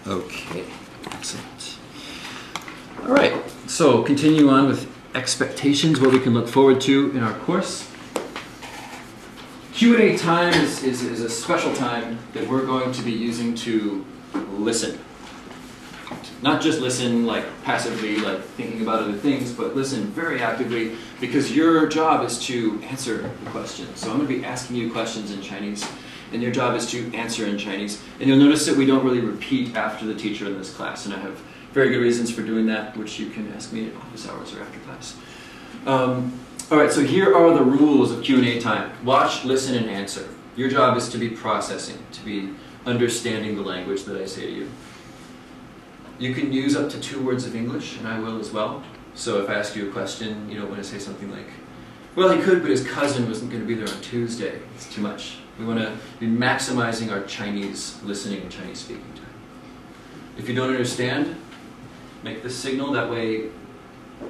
Okay, excellent. All right, so continue on with expectations, what we can look forward to in our course. Q&A time is a special time that we're going to be using to listen. Not just listen like passively, like thinking about other things, but listen very actively, because your job is to answer the questions. So I'm going to be asking you questions in Chinese, and your job is to answer in Chinese. And you'll notice that we don't really repeat after the teacher in this class, and I have very good reasons for doing that, which you can ask me at office hours or after class. All right, so here are the rules of Q&A time. Watch, listen, and answer. Your job is to be processing, to be understanding the language that I say to you. You can use up to 2 words of English, and I will as well. So if I ask you a question, you don't want to say something like, well, he could, but his cousin wasn't going to be there on Tuesday. It's too much. We want to be maximizing our Chinese listening and Chinese speaking time. If you don't understand, make this signal. That way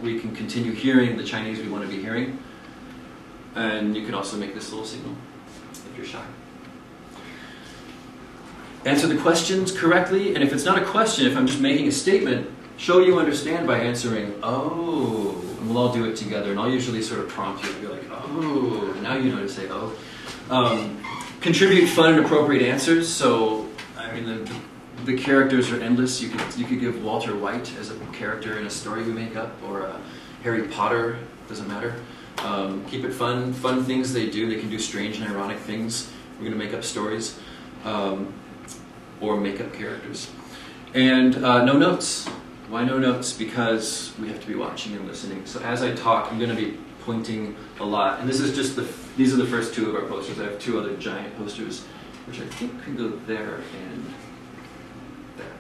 we can continue hearing the Chinese we want to be hearing. And you can also make this little signal if you're shy. Answer the questions correctly, and if it's not a question, if I'm just making a statement, show you understand by answering, oh, and we'll all do it together, and I'll usually sort of prompt you and be like, oh, now you know to say oh. Contribute fun and appropriate answers, so, I mean, the characters are endless. You could give Walter White as a character in a story we make up, or Harry Potter, doesn't matter. Keep it fun things they do. They can do strange and ironic things. We're going to make up stories. Or make up characters. And no notes. Why no notes? Because we have to be watching and listening. So as I talk, I'm going to be pointing a lot. And this is just these are the first 2 of our posters. I have 2 other giant posters, which I think can go there and there.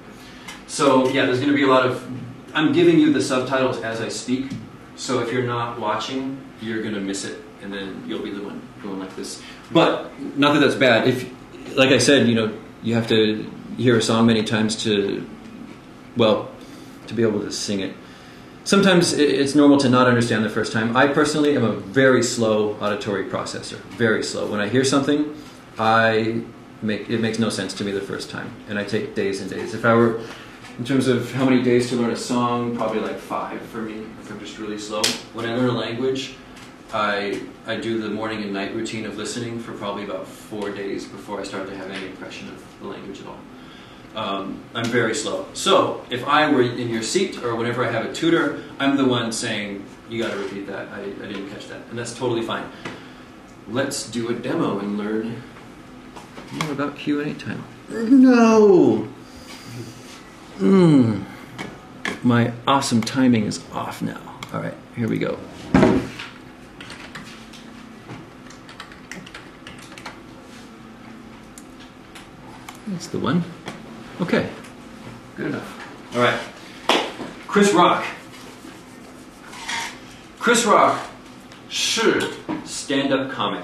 So yeah, there's going to be a lot of, I'm giving you the subtitles as I speak. So if you're not watching, you're going to miss it. And then you'll be the one going like this. But not that that's bad. If, like I said, you know, you have to hear a song many times to be able to sing it. Sometimes it's normal to not understand the first time. I personally am a very slow auditory processor, very slow. When I hear something, it makes no sense to me the first time, and I take days and days. If I were, in terms of how many days to learn a song, probably like 5 for me, if I'm just really slow. When I learn a language, I do the morning and night routine of listening for probably about 4 days before I start to have any impression of the language at all. I'm very slow. So if I were in your seat, or whenever I have a tutor, I'm the one saying, you got to repeat that, I didn't catch that. And that's totally fine. Let's do a demo and learn more about Q&A time. No! My awesome timing is off now. All right, here we go. That's the one. Okay, good enough. All right, Chris Rock. Chris Rock 是 stand-up comic.